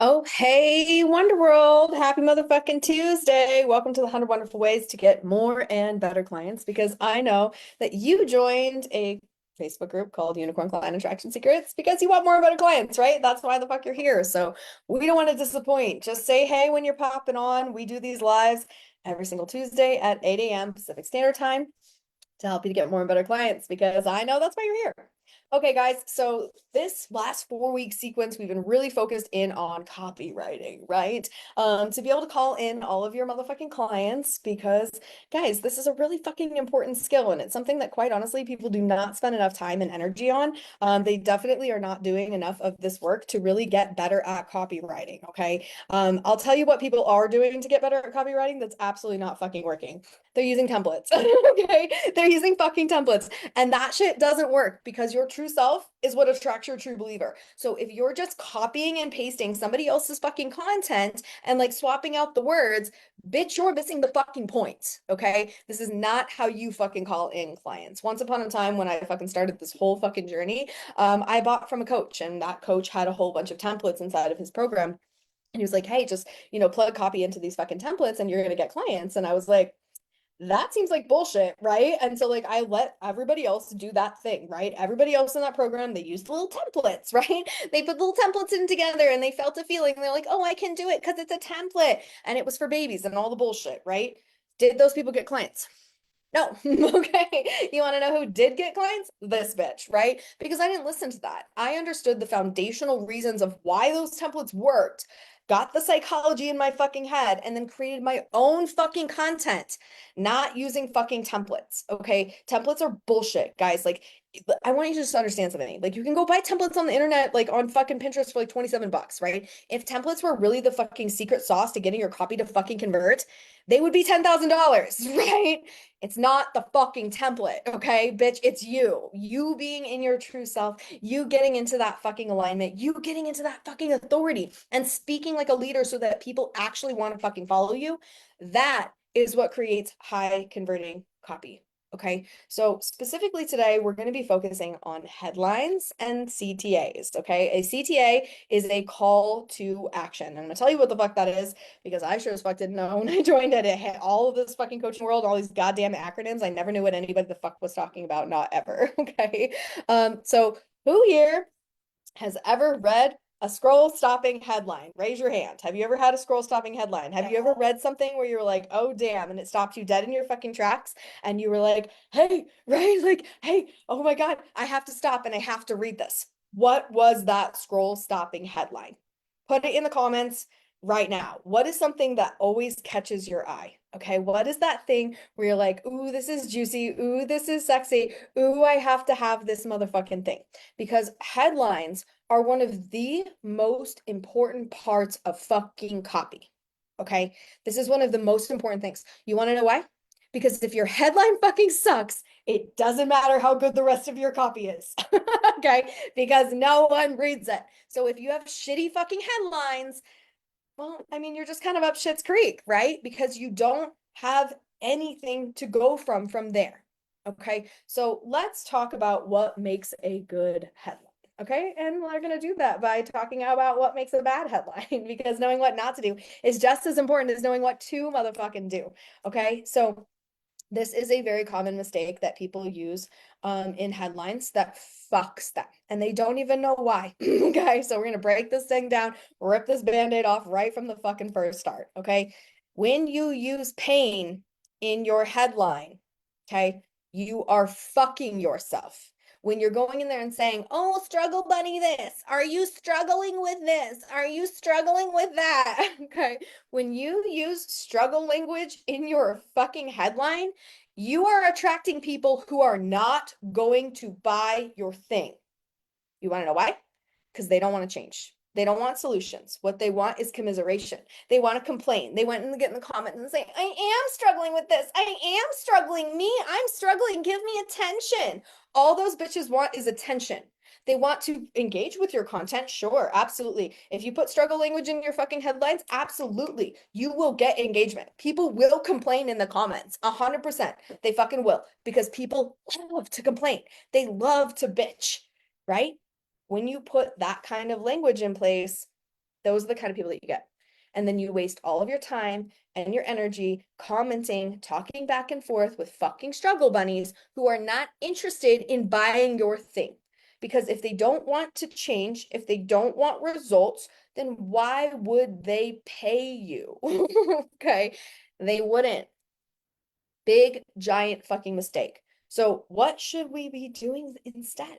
Oh, hey, Wonder World. Happy motherfucking Tuesday. Welcome to the 100 Wonderful Ways to Get More and Better Clients because I know that you joined a Facebook group called Unicorn Client Attraction Secrets because you want more and better clients, right? That's why the fuck you're here. So we don't want to disappoint. Just say hey when you're popping on. We do these lives every single Tuesday at 8 a.m. Pacific Standard Time to help you to get more and better clients because I know that's why you're here. Okay, guys, so this last 4 week sequence, we've been really focused in on copywriting, right? To be able to call in all of your motherfucking clients because, guys, this is a really fucking important skill and it's something that quite honestly, people do not spend enough time and energy on. They definitely are not doing enough of this work to really get better at copywriting, okay? I'll tell you what people are doing to get better at copywriting that's absolutely not fucking working. They're using templates. Okay. They're using fucking templates. And that shit doesn't work because your true self is what attracts your true believer. So if you're just copying and pasting somebody else's fucking content and like swapping out the words, bitch, you're missing the fucking point. Okay. This is not how you fucking call in clients. Once upon a time when I fucking started this whole fucking journey, I bought from a coach and that coach had a whole bunch of templates inside of his program. And he was like, hey, just, plug copy into these fucking templates and you're going to get clients. And I was like, that seems like bullshit, right? And so like I let everybody else do that thing, right? Everybody else in that program, they used little templates, right? They put little templates in together and they felt a feeling. They're like, oh, I can do it because it's a template. And it was for babies and all the bullshit, right? Did those people get clients? No. Okay. You want to know who did get clients? This bitch, right? Because I didn't listen to that. I understood the foundational reasons of why those templates worked, got the psychology in my fucking head, and then created my own fucking content, not using fucking templates. Okay. Templates are bullshit, guys. Like, I want you to just understand something. Like, you can go buy templates on the internet, like on fucking Pinterest for like 27 bucks, right? If templates were really the fucking secret sauce to getting your copy to fucking convert, they would be $10,000, right? It's not the fucking template, okay, bitch? It's you. You being in your true self, you getting into that fucking alignment, you getting into that fucking authority and speaking like a leader so that people actually want to fucking follow you. That is what creates high converting copy. Okay, so specifically today, we're going to be focusing on headlines and CTAs. Okay, a CTA is a call to action. I'm going to tell you what the fuck that is because I sure as fuck didn't know when I joined it. It had all of this fucking coaching world, all these goddamn acronyms. I never knew what anybody the fuck was talking about, not ever. Okay. So who here has ever read a scroll stopping headline? Raise your hand. Have you ever had a scroll stopping headline? Have you ever read something where you were like, oh damn, and it stopped you dead in your fucking tracks and you were like, hey, right? Like, hey, oh my God, I have to stop and I have to read this. What was that scroll stopping headline? Put it in the comments right now. What is something that always catches your eye? Okay, what is that thing where you're like, ooh, this is juicy. Ooh, this is sexy. Ooh, I have to have this motherfucking thing. Because headlines are one of the most important parts of fucking copy. Okay, this is one of the most important things. You want to know why? Because if your headline fucking sucks, it doesn't matter how good the rest of your copy is. Okay, because no one reads it. So if you have shitty fucking headlines, well, I mean, you're just kind of up shit's creek, right? Because you don't have anything to go from there. Okay, so let's talk about what makes a good headline. Okay, and we're going to do that by talking about what makes a bad headline because knowing what not to do is just as important as knowing what to motherfucking do. Okay, so this is a very common mistake that people use in headlines that fucks them and they don't even know why. Okay, so we're gonna break this thing down, rip this band-aid off right from the fucking first start. Okay, when you use pain in your headline, okay, you are fucking yourself. When you're going in there and saying, oh, struggle bunny this, are you struggling with this, are you struggling with that? Okay, when you use struggle language in your fucking headline, you are attracting people who are not going to buy your thing. You want to know why? Because they don't want to change. They don't want solutions. What they want is commiseration. They want to complain. They want to get in the comments and say, I am struggling with this. I am struggling. Me, I'm struggling. Give me attention. All those bitches want is attention. They want to engage with your content. Sure, absolutely. If you put struggle language in your fucking headlines, absolutely. You will get engagement. People will complain in the comments. 100%. They fucking will because people love to complain. They love to bitch, right? When you put that kind of language in place, Those are the kind of people that you get. And then you waste all of your time and your energy commenting, talking back and forth with fucking struggle bunnies who are not interested in buying your thing. Because if they don't want to change, if they don't want results, then why would they pay you? Okay, they wouldn't. Big, giant fucking mistake. So, what should we be doing instead?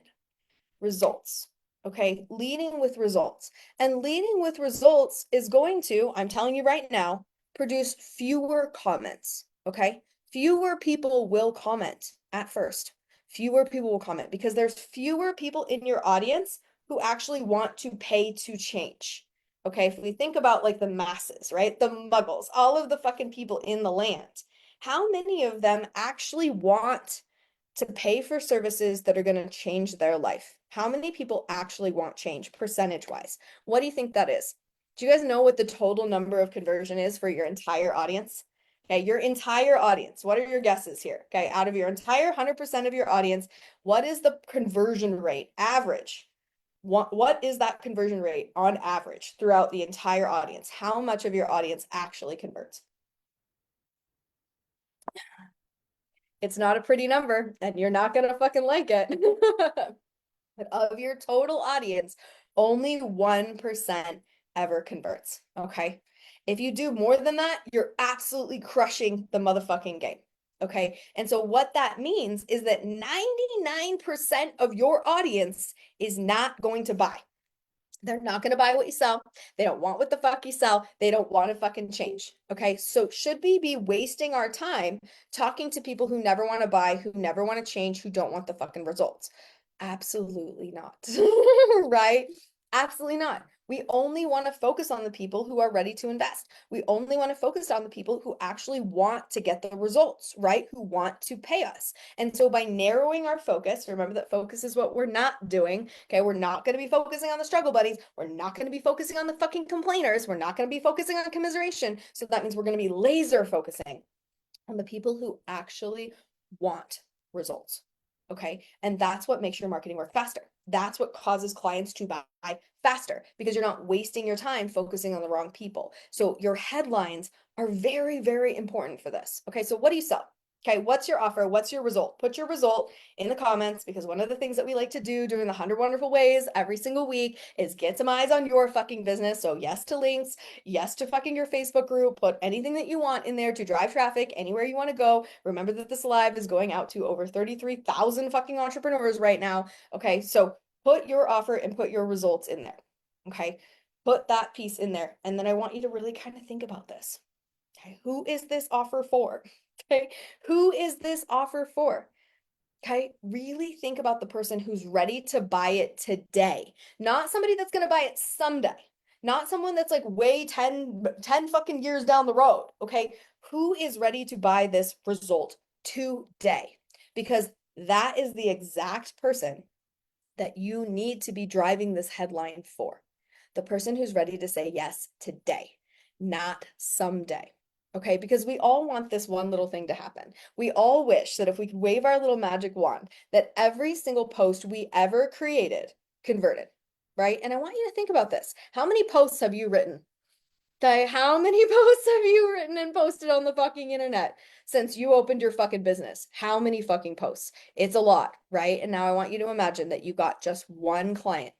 Results. Okay, leading with results. And leading with results is going to, I'm telling you right now, produce fewer comments. Okay, fewer people will comment at first. Fewer people will comment because there's fewer people in your audience who actually want to pay to change. Okay, if we think about like the masses, right? The muggles, all of the fucking people in the land, how many of them actually want to pay for services that are going to change their life? How many people actually want change percentage wise? What do you think that is? Do you guys know what the total number of conversion is for your entire audience? Okay, your entire audience. What are your guesses here? Okay, out of your entire 100% of your audience, what is the conversion rate average? What is that conversion rate on average throughout the entire audience? How much of your audience actually converts? It's not a pretty number, and you're not gonna fucking like it. But of your total audience, only 1% ever converts. Okay. If you do more than that, you're absolutely crushing the motherfucking game. Okay. And so what that means is that 99% of your audience is not going to buy. They're not going to buy what you sell. They don't want what the fuck you sell. They don't want to fucking change. Okay. So should we be wasting our time talking to people who never want to buy, who never want to change, who don't want the fucking results? Absolutely not. Right? Absolutely not. We only want to focus on the people who are ready to invest. We only want to focus on the people who actually want to get the results, right? Who want to pay us. And so by narrowing our focus, remember that focus is what we're not doing. Okay. We're not going to be focusing on the struggle buddies. We're not going to be focusing on the fucking complainers. We're not going to be focusing on commiseration. So that means we're going to be laser focusing on the people who actually want results. Okay. And that's what makes your marketing work faster. That's what causes clients to buy faster because you're not wasting your time focusing on the wrong people. So your headlines are very, very important for this. Okay. So what do you sell? Okay. What's your offer? What's your result? Put your result in the comments because one of the things that we like to do during the 100 Wonderful Ways every single week is get some eyes on your fucking business. So yes to links, yes to fucking your Facebook group, put anything that you want in there to drive traffic anywhere you want to go. Remember that this live is going out to over 33,000 fucking entrepreneurs right now. Okay, so put your offer and put your results in there. Okay, put that piece in there. And then I want you to really kind of think about this. Okay, who is this offer for? Okay, who is this offer for? Okay, really think about the person who's ready to buy it today, not somebody that's going to buy it someday, not someone that's like way 10 fucking years down the road. Okay, who is ready to buy this result today? Because that is the exact person that you need to be driving this headline for. The person who's ready to say yes today, not someday. Okay, because we all want this one little thing to happen. We all wish that if we could wave our little magic wand, that every single post we ever created converted, right? And I want you to think about this. How many posts have you written? Okay, how many posts have you written and posted on the fucking internet since you opened your fucking business? How many fucking posts? It's a lot, right? And now I want you to imagine that you got just one client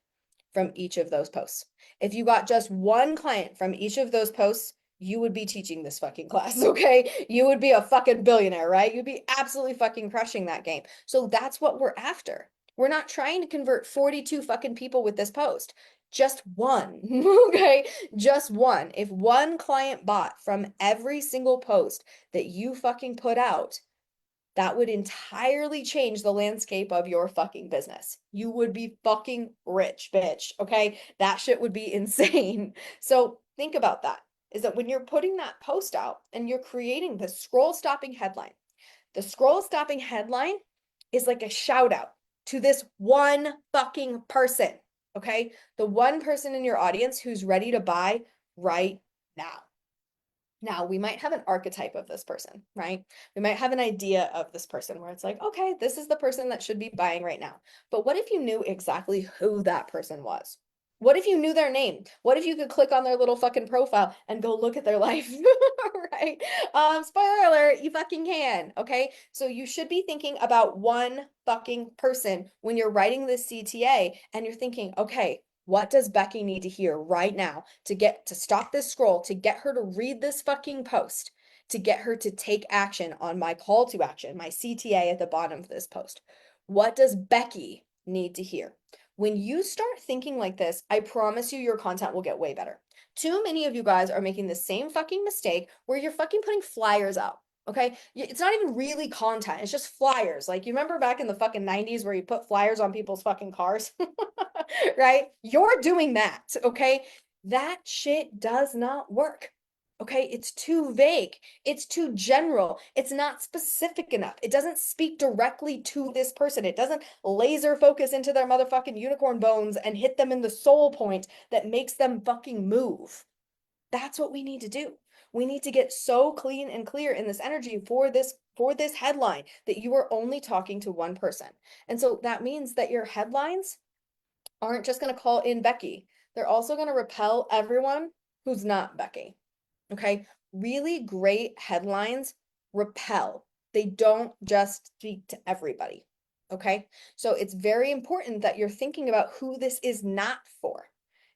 from each of those posts. If you got just one client from each of those posts, you would be teaching this fucking class, okay? You would be a fucking billionaire, right? You'd be absolutely fucking crushing that game. So that's what we're after. We're not trying to convert 42 fucking people with this post. Just one, okay? Just one. If one client bought from every single post that you fucking put out, that would entirely change the landscape of your fucking business. You would be fucking rich, bitch. Okay. That shit would be insane. So think about that is that when you're putting that post out and you're creating the scroll stopping headline, the scroll stopping headline is like a shout out to this one fucking person. Okay. The one person in your audience who's ready to buy right now. Now, we might have an archetype of this person, right? We might have an idea of this person where it's like, okay, this is the person that should be buying right now. But what if you knew exactly who that person was? What if you knew their name? What if you could click on their little fucking profile and go look at their life? Right? Spoiler alert, you fucking can. Okay. So you should be thinking about one fucking person when you're writing this CTA and you're thinking, okay, what does Becky need to hear right now to get to stop this scroll, to get her to read this fucking post, to get her to take action on my call to action, my CTA at the bottom of this post? What does Becky need to hear? When you start thinking like this, I promise you your content will get way better. Too many of you guys are making the same fucking mistake where you're fucking putting flyers out. Okay. It's not even really content. It's just flyers. Like, you remember back in the fucking 90s where you put flyers on people's fucking cars, right? You're doing that. Okay. That shit does not work. Okay, it's too vague. It's too general. It's not specific enough. It doesn't speak directly to this person. It doesn't laser focus into their motherfucking unicorn bones and hit them in the soul point that makes them fucking move. That's what we need to do. We need to get so clean and clear in this energy for this headline that you are only talking to one person. And so that means that your headlines aren't just going to call in Becky. They're also going to repel everyone who's not Becky. Okay. Really great headlines repel. They don't just speak to everybody. Okay. So it's very important that you're thinking about who this is not for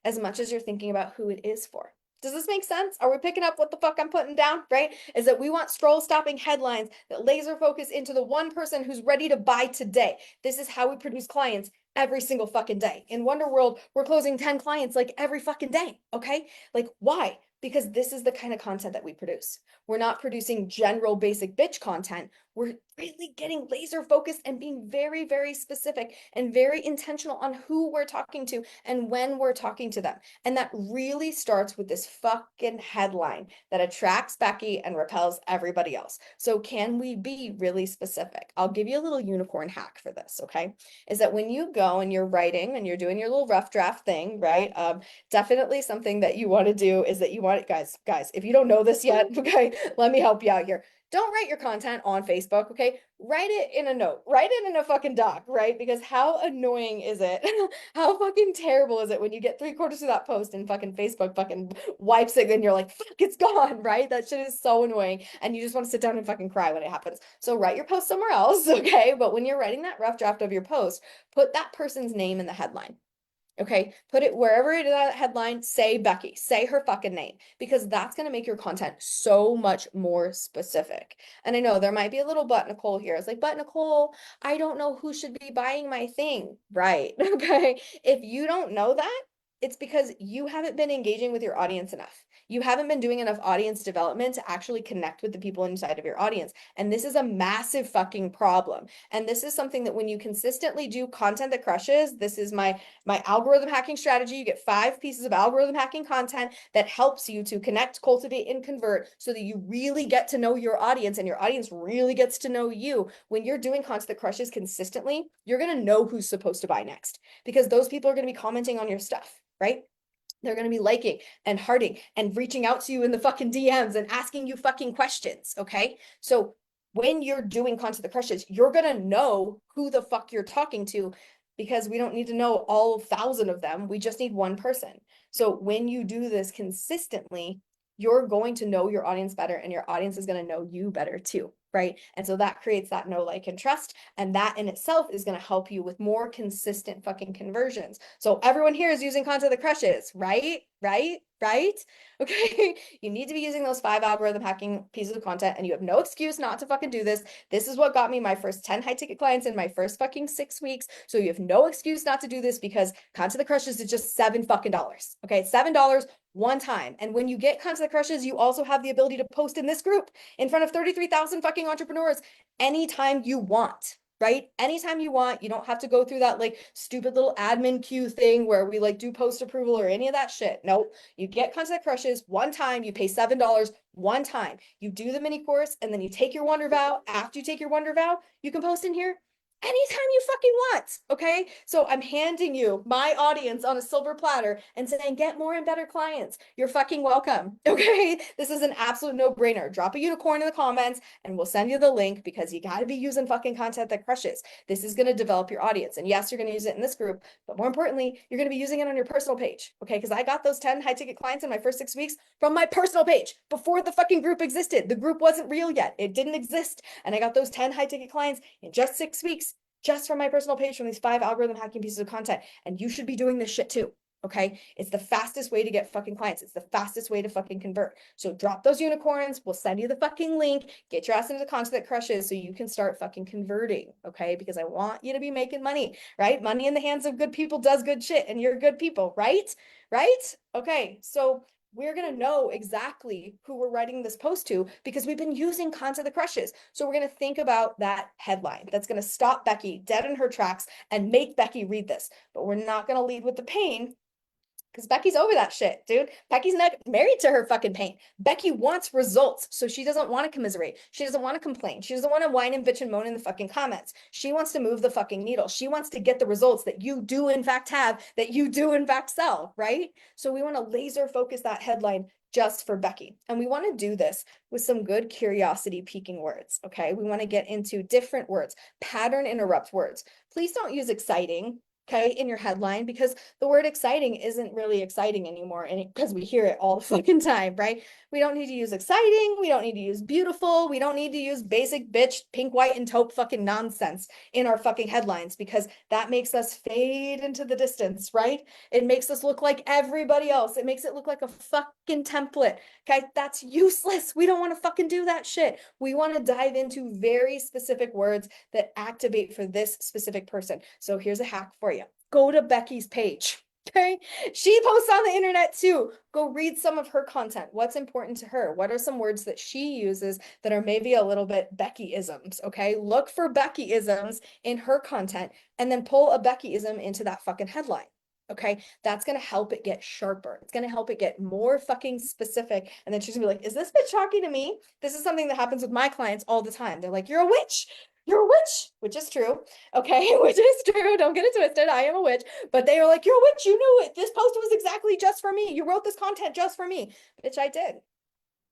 as much as you're thinking about who it is for. Does this make sense? Are we picking up what the fuck I'm putting down? Right? Is that we want scroll stopping headlines that laser focus into the one person who's ready to buy today. This is how we produce clients every single fucking day. In Wonder World, we're closing 10 clients like every fucking day. Okay. Like, why? Because this is the kind of content that we produce. We're not producing general basic bitch content. We're really getting laser focused and being very, very specific and very intentional on who we're talking to and when we're talking to them. And that really starts with this fucking headline that attracts Becky and repels everybody else. So can we be really specific? I'll give you a little unicorn hack for this, okay? Is that when you go and you're writing and you're doing your little rough draft thing, right? Definitely something that you want to do is that you want, guys, if you don't know this yet, okay, let me help you out here. Don't write your content on Facebook, okay? Write it in a note, write it in a fucking doc, right? Because how annoying is it? How fucking terrible is it when you get 3/4 of that post and fucking Facebook fucking wipes it and you're like, fuck, it's gone, right? That shit is so annoying. And you just want to sit down and fucking cry when it happens. So write your post somewhere else, okay? But when you're writing that rough draft of your post, put that person's name in the headline. Okay, put it wherever it is that headline, say Becky, say her fucking name, because that's going to make your content so much more specific. And I know there might be a little but Nicole here. It's like, but Nicole, I don't know who should be buying my thing. Right. Okay. If you don't know that, it's because you haven't been engaging with your audience enough. You haven't been doing enough audience development to actually connect with the people inside of your audience. And this is a massive fucking problem. And this is something that when you consistently do content that crushes, this is my algorithm hacking strategy. You get 5 pieces of algorithm hacking content that helps you to connect, cultivate, and convert so that you really get to know your audience and your audience really gets to know you. When you're doing content that crushes consistently, you're going to know who's supposed to buy next because those people are going to be commenting on your stuff, right? They're going to be liking and hearting and reaching out to you in the fucking DMs and asking you fucking questions. Okay. So when you're doing content that crushes, you're going to know who the fuck you're talking to because we don't need to know all 1,000 of them. We just need one person. So when you do this consistently, you're going to know your audience better and your audience is going to know you better too. Right. And so that creates that know, like, and trust. And that in itself is going to help you with more consistent fucking conversions. So everyone here is using content that crushes, right? Right? Okay. You need to be using those 5 algorithm hacking pieces of content and you have no excuse not to fucking do this. This is what got me my first 10 high ticket clients in my first fucking 6 weeks. So you have no excuse not to do this because content that crushes is just $7 fucking dollars. Okay. $7 one time. And when you get content that crushes, you also have the ability to post in this group in front of 33,000 fucking entrepreneurs anytime you want, right? Anytime you want. You don't have to go through that like stupid little admin queue thing where we like do post approval or any of that shit. Nope. You get content that crushes one time, you pay $7 one time. You do the mini course and then you take your wonder vow. After you take your wonder vow, you can post in here anytime you fucking want. Okay. So I'm handing you my audience on a silver platter and saying, get more and better clients. You're fucking welcome. Okay. This is an absolute no brainer. Drop a unicorn in the comments and we'll send you the link because you got to be using fucking content that crushes. This is going to develop your audience. And yes, you're going to use it in this group, but more importantly, you're going to be using it on your personal page. Okay. Because I got those 10 high ticket clients in my first 6 weeks from my personal page before the fucking group existed. The group wasn't real yet. It didn't exist. And I got those 10 high ticket clients in just 6 weeks just from my personal page from these 5 algorithm hacking pieces of content. And you should be doing this shit too. Okay. It's the fastest way to get fucking clients. It's the fastest way to fucking convert. So drop those unicorns. We'll send you the fucking link. Get your ass into the content that crushes so you can start fucking converting. Okay. Because I want you to be making money, right? Money in the hands of good people does good shit and you're good people, right? Right? Okay. So we're going to know exactly who we're writing this post to because we've been using content that crushes. So we're going to think about that headline that's going to stop Becky dead in her tracks and make Becky read this. But we're not going to lead with the pain because Becky's over that shit, dude. Becky's not married to her fucking pain. Becky wants results. So she doesn't want to commiserate. She doesn't want to complain. She doesn't want to whine and bitch and moan in the fucking comments. She wants to move the fucking needle. She wants to get the results that you do in fact have, that you do in fact sell, right? So we want to laser focus that headline just for Becky. And we want to do this with some good curiosity piquing words. Okay. We want to get into different words, pattern interrupt words. Please don't use exciting. Okay, in your headline, because the word exciting isn't really exciting anymore, and because we hear it all the fucking time, right? We don't need to use exciting. We don't need to use beautiful. We don't need to use basic bitch, pink, white, and taupe fucking nonsense in our fucking headlines because that makes us fade into the distance, right? It makes us look like everybody else. It makes it look like a fucking template. Okay, that's useless. We don't want to fucking do that shit. We want to dive into very specific words that activate for this specific person. So here's a hack for you. Go to Becky's page. Okay. She posts on the internet too. Go read some of her content. What's important to her? What are some words that she uses that are maybe a little bit Becky-isms? Okay. Look for Becky-isms in her content and then pull a Becky-ism into that fucking headline. Okay. That's going to help it get sharper. It's going to help it get more fucking specific. And then she's gonna be like, is this bitch talking to me? This is something that happens with my clients all the time. They're like, you're a witch. You're a witch, which is true. Okay, which is true. Don't get it twisted. I am a witch. But they were like, you're a witch. You knew it. This post was exactly just for me. You wrote this content just for me, which I did.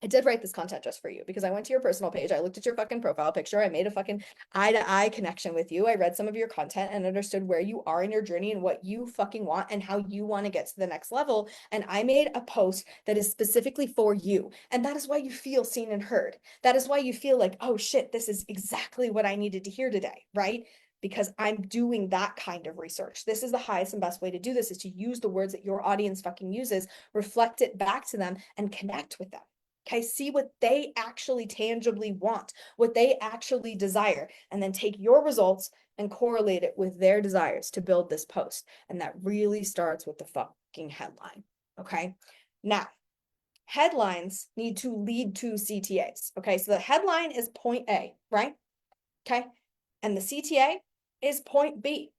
I did write this content just for you because I went to your personal page. I looked at your fucking profile picture. I made a fucking eye-to-eye connection with you. I read some of your content and understood where you are in your journey and what you fucking want and how you want to get to the next level. And I made a post that is specifically for you. And that is why you feel seen and heard. That is why you feel like, oh shit, this is exactly what I needed to hear today, right? Because I'm doing that kind of research. This is the highest and best way to do this is to use the words that your audience fucking uses, reflect it back to them and connect with them. Okay, see what they actually tangibly want, what they actually desire, and then take your results and correlate it with their desires to build this post. And that really starts with the fucking headline. Okay, now headlines need to lead to CTAs. Okay, so the headline is point A, right? Okay, and the CTA is point B.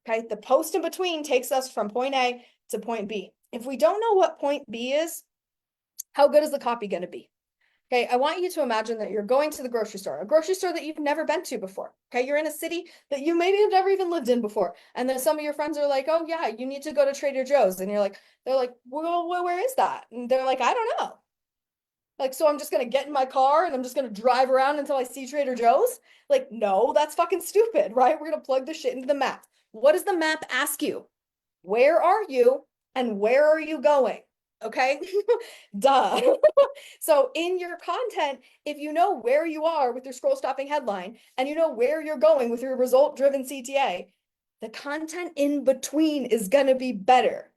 Okay, the post in between takes us from point A to point B. If we don't know what point B is, how good is the copy going to be? Okay, I want you to imagine that you're going to the grocery store, a grocery store that you've never been to before. Okay, you're in a city that you maybe have never even lived in before. And then some of your friends are like, oh yeah, you need to go to Trader Joe's. And you're like, they're like, well, where is that? And they're like, I don't know. Like, so I'm just going to get in my car and I'm just going to drive around until I see Trader Joe's? Like, no, that's fucking stupid, right? We're going to plug the shit into the map. What does the map ask you? Where are you and where are you going? Okay, duh. So in your content, if you know where you are with your scroll stopping headline and you know where you're going with your result driven CTA, the content in between is going to be better,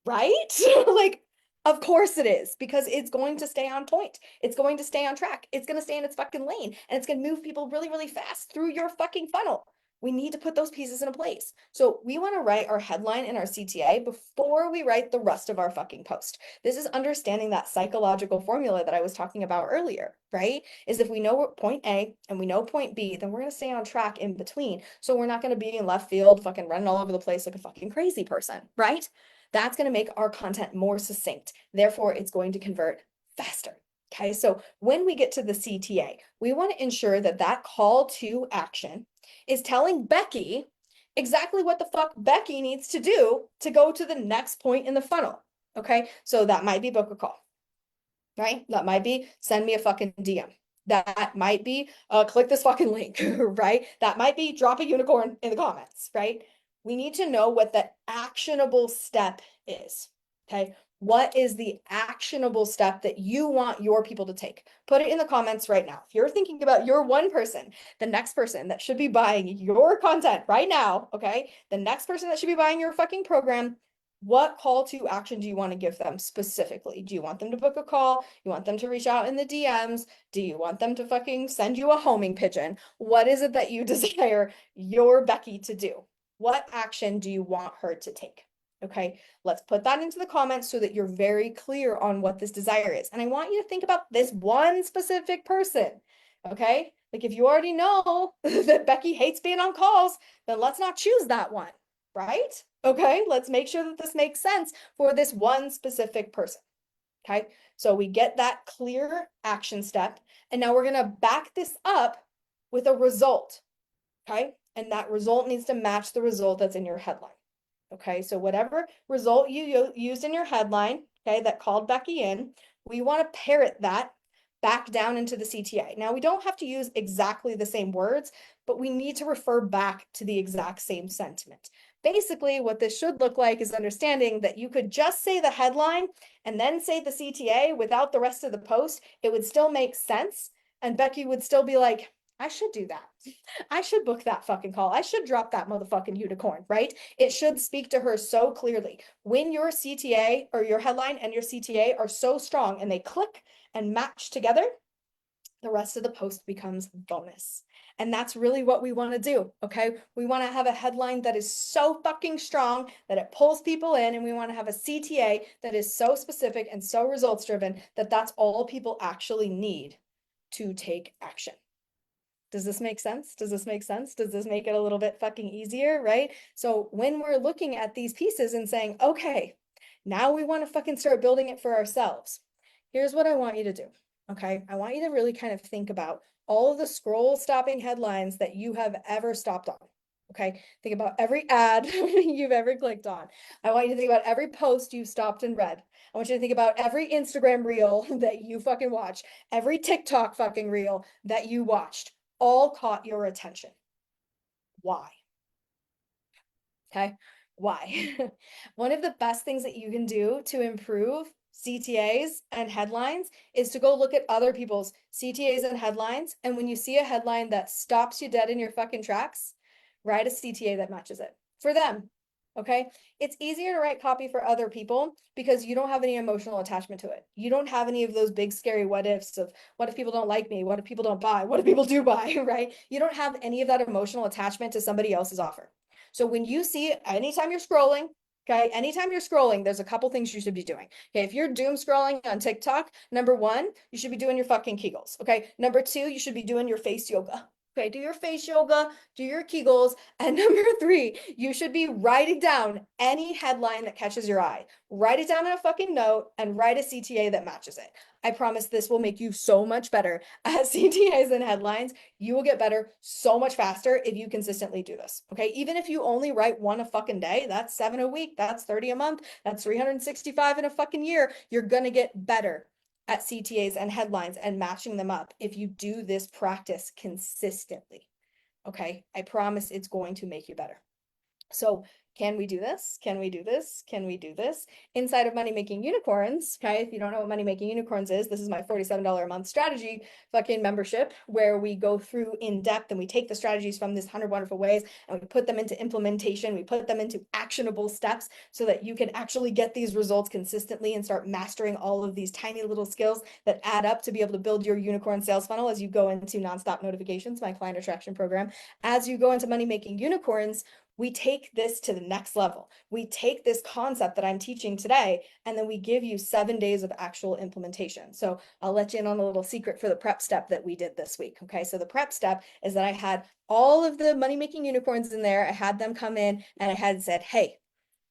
right? Like, of course it is, because it's going to stay on point. It's going to stay on track. It's going to stay in its fucking lane and it's going to move people really, really fast through your fucking funnel. We need to put those pieces in place. So we want to write our headline and our CTA before we write the rest of our fucking post. This is understanding that psychological formula that I was talking about earlier, right? Is if we know point A and we know point B, then we're going to stay on track in between. So we're not going to be in left field, fucking running all over the place like a fucking crazy person, right? That's going to make our content more succinct. Therefore, it's going to convert faster. Okay, so when we get to the CTA, we want to ensure that that call to action is telling Becky exactly what the fuck Becky needs to do to go to the next point in the funnel. Okay. So that might be book a call, right? That might be send me a fucking DM. That might be click this fucking link, right? That might be drop a unicorn in the comments, right? We need to know what the actionable step is. Okay. What is the actionable step that you want your people to take? Put it in the comments right now. If you're thinking about your one person, the next person that should be buying your content right now, okay? The next person that should be buying your fucking program, what call to action do you want to give them specifically? Do you want them to book a call? You want them to reach out in the DMs? Do you want them to fucking send you a homing pigeon? What is it that you desire your Becky to do? What action do you want her to take? Okay, let's put that into the comments so that you're very clear on what this desire is. And I want you to think about this one specific person. Okay, like if you already know that Becky hates being on calls, then let's not choose that one, right? Okay, let's make sure that this makes sense for this one specific person. Okay, so we get that clear action step, and now we're going to back this up with a result. Okay, and that result needs to match the result that's in your headline. Okay, so whatever result you used in your headline, okay, that called Becky in, we want to parrot that back down into the CTA. Now, we don't have to use exactly the same words, but we need to refer back to the exact same sentiment. Basically, what this should look like is understanding that you could just say the headline and then say the CTA without the rest of the post. It would still make sense. And Becky would still be like, I should do that. I should book that fucking call. I should drop that motherfucking unicorn, right? It should speak to her so clearly. When your CTA or your headline and your CTA are so strong and they click and match together, the rest of the post becomes bonus. And that's really what we want to do, okay? We want to have a headline that is so fucking strong that it pulls people in, and we want to have a CTA that is so specific and so results driven that that's all people actually need to take action. Does this make sense? Does this make sense? Does this make it a little bit fucking easier, right? So when we're looking at these pieces and saying, okay, now we want to fucking start building it for ourselves. Here's what I want you to do, okay? I want you to really kind of think about all of the scroll stopping headlines that you have ever stopped on, okay? Think about every ad you've ever clicked on. I want you to think about every post you've stopped and read. I want you to think about every Instagram reel that you fucking watch, every TikTok fucking reel that you watched. All caught your attention. Why? Okay, why? One of the best things that you can do to improve CTAs and headlines is to go look at other people's CTAs and headlines. And when you see a headline that stops you dead in your fucking tracks, write a CTA that matches it for them. Okay, it's easier to write copy for other people because you don't have any emotional attachment to it. You don't have any of those big scary what ifs of what if people don't like me? What if people don't buy? What if people do buy, right? You don't have any of that emotional attachment to somebody else's offer. So when you see, anytime you're scrolling, okay, anytime you're scrolling, there's a couple things you should be doing. Okay, if you're doom scrolling on TikTok, number one, you should be doing your fucking Kegels. Okay, number two, you should be doing your face yoga. Okay, do your face yoga, do your Kegels. And number three, you should be writing down any headline that catches your eye. Write it down in a fucking note and write a CTA that matches it. I promise this will make you so much better at CTAs and headlines. You will get better so much faster if you consistently do this. Okay, even if you only write one a fucking day, that's 7 a week, that's 30 a month, that's 365 in a fucking year. You're gonna get better at CTAs and headlines and matching them up if you do this practice consistently. Okay, I promise it's going to make you better. So can we do this? Can we do this? Can we do this? Inside of Money Making Unicorns, okay, if you don't know what Money Making Unicorns is, this is my $47 a month strategy fucking membership where we go through in depth and we take the strategies from this 100 wonderful ways and we put them into implementation. We put them into actionable steps so that you can actually get these results consistently and start mastering all of these tiny little skills that add up to be able to build your unicorn sales funnel as you go into Nonstop Notifications, my client attraction program. As you go into Money Making Unicorns, we take this to the next level. We take this concept that I'm teaching today, and then we give you 7 days of actual implementation. So I'll let you in on a little secret for the prep step that we did this week. Okay, so the prep step is that I had all of the Money Making Unicorns in there. I had them come in and I had said, hey,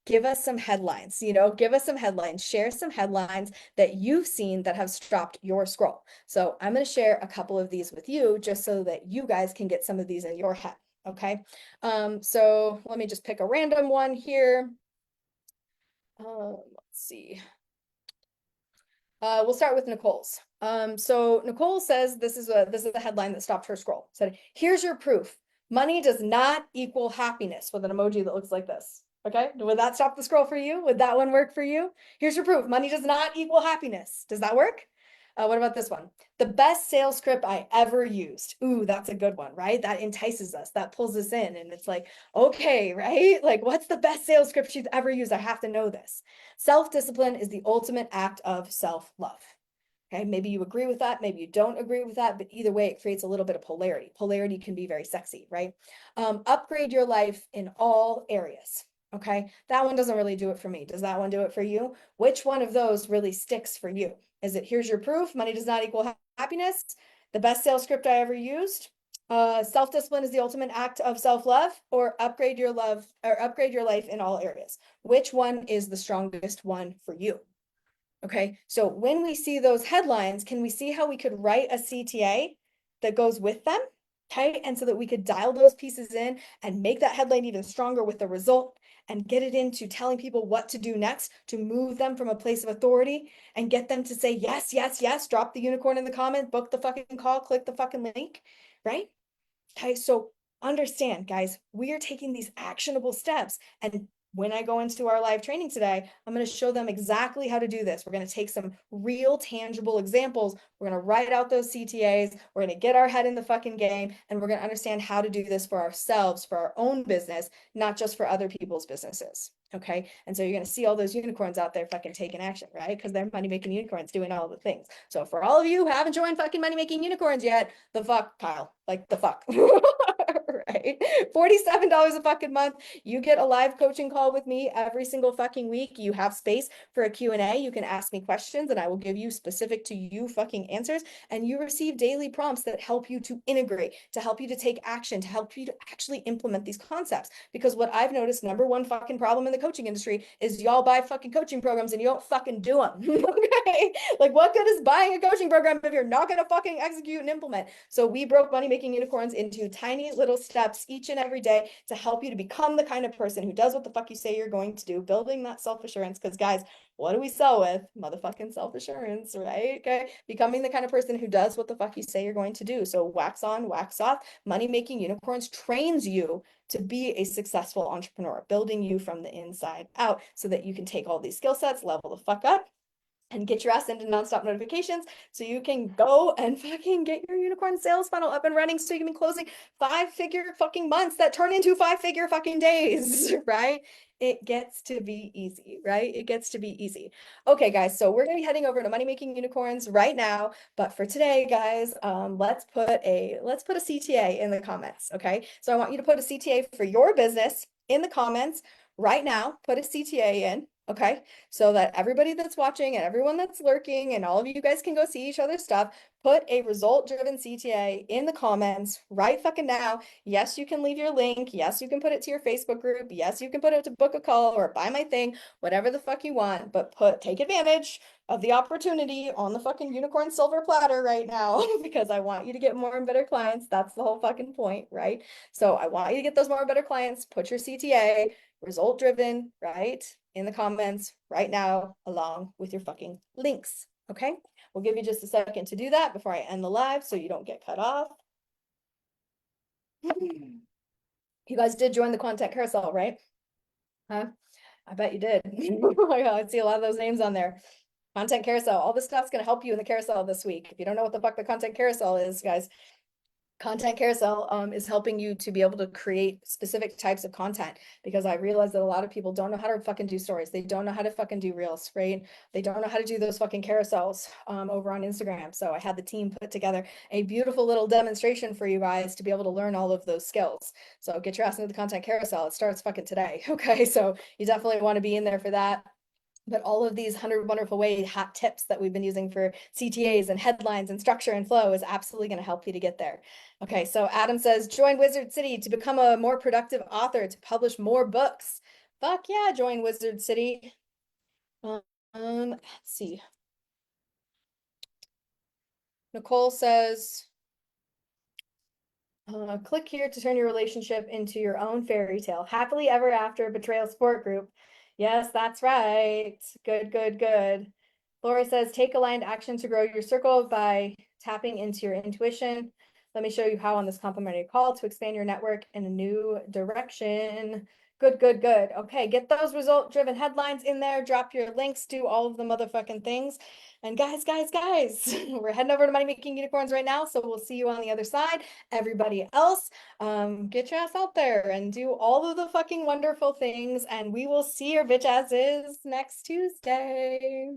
give us some headlines, give us some headlines, share some headlines that you've seen that have stopped your scroll. So I'm going to share a couple of these with you just so that you guys can get some of these in your head. Okay. So let me just pick a random one here. Let's see. We'll start with Nicole's. So Nicole says this is a headline that stopped her scroll. Said, "Here's your proof. Money does not equal happiness," with an emoji that looks like this. Okay, would that stop the scroll for you? Would that one work for you? Here's your proof. Money does not equal happiness. Does that work? What about this one? The best sales script I ever used. Ooh, that's a good one, right? That entices us. That pulls us in. And it's like, okay, right? Like, what's the best sales script she's ever used? I have to know this. Self-discipline is the ultimate act of self-love. Okay, maybe you agree with that, maybe you don't agree with that, but either way, it creates a little bit of polarity. Polarity can be very sexy, right? Upgrade your life in all areas. Okay, that one doesn't really do it for me. Does that one do it for you? Which one of those really sticks for you? Is it here's your proof, money does not equal happiness, the best sales script I ever used, self-discipline is the ultimate act of self-love, or upgrade your life in all areas? Which one is the strongest one for you? Okay, so when we see those headlines, can we see how we could write a CTA that goes with them? Okay, and so that we could dial those pieces in and make that headline even stronger with the result and get it into telling people what to do next to move them from a place of authority and get them to say, yes, yes, yes, drop the unicorn in the comment, book the fucking call, click the fucking link, right? Okay, so understand, guys, we are taking these actionable steps. And when I go into our live training today, I'm going to show them exactly how to do this. We're going to take some real tangible examples. We're going to write out those CTAs. We're going to get our head in the fucking game, and we're going to understand how to do this for ourselves, for our own business, not just for other people's businesses. Okay. And so you're going to see all those unicorns out there fucking taking action, right? Because they're money making unicorns doing all the things. So for all of you who haven't joined fucking money making unicorns yet, the fuck, Kyle, like the fuck, right? $47 a fucking month. You get a live coaching call with me every single fucking week. You have space for a Q&A. You can ask me questions and I will give you specific to you fucking answers. And you receive daily prompts that help you to integrate, to help you to take action, to help you to actually implement these concepts. Because what I've noticed, number one fucking problem in the coaching industry is y'all buy fucking coaching programs and you don't fucking do them. Okay? Like, what good is buying a coaching program if you're not going to fucking execute and implement? So we broke money making unicorns into tiny little steps each and every day to help you to become the kind of person who does what the fuck you say you're going to do, building that self-assurance. Because guys, what do we sell with? Motherfucking self-assurance, right? Okay. Becoming the kind of person who does what the fuck you say you're going to do. So wax on, wax off. Money making unicorns trains you to be a successful entrepreneur, building you from the inside out so that you can take all these skill sets, level the fuck up, and get your ass into nonstop notifications so you can go and fucking get your unicorn sales funnel up and running so you can be closing 5-figure fucking months that turn into 5-figure fucking days, right? It gets to be easy, right? It gets to be easy. Okay, guys, so we're going to be heading over to Money Making Unicorns right now. But for today, guys, let's put a CTA in the comments, okay? So I want you to put a CTA for your business in the comments right now. Put a CTA in, okay? So that everybody that's watching and everyone that's lurking and all of you guys can go see each other's stuff, put a result-driven CTA in the comments right fucking now. Yes, you can leave your link. Yes, you can put it to your Facebook group. Yes, you can put it to book a call or buy my thing, whatever the fuck you want, but take advantage of the opportunity on the fucking unicorn silver platter right now because I want you to get more and better clients. That's the whole fucking point, right? So I want you to get those more and better clients. Put your CTA, result driven, right, in the comments right now, along with your fucking links. Okay, we'll give you just a second to do that before I end the live so you don't get cut off. You guys did join the content carousel, right? Huh? I bet you did. I see a lot of those names on there. Content carousel. All this stuff's going to help you in the carousel this week. If you don't know what the fuck the content carousel is, guys, content carousel is helping you to be able to create specific types of content, because I realize that a lot of people don't know how to fucking do stories. They don't know how to fucking do reels, right? They don't know how to do those fucking carousels over on Instagram. So I had the team put together a beautiful little demonstration for you guys to be able to learn all of those skills. So get your ass into the content carousel. It starts fucking today. Okay, so you definitely want to be in there for that. But all of these 100 Wonderful Ways hot tips that we've been using for CTAs and headlines and structure and flow is absolutely going to help you to get there. Okay, so Adam says, join Wizard City to become a more productive author to publish more books. Fuck yeah, join Wizard City. Let's see. Nicole says, Click here to turn your relationship into your own fairy tale. Happily ever after betrayal support group. Yes, that's right. Good, good, good. Lori says, take aligned action to grow your circle by tapping into your intuition. Let me show you how on this complimentary call to expand your network in a new direction. Good, good, good. Okay, get those result-driven headlines in there. Drop your links. Do all of the motherfucking things. And guys, we're heading over to Money Making Unicorns right now. So we'll see you on the other side. Everybody else, get your ass out there and do all of the fucking wonderful things. And we will see your bitch asses next Tuesday.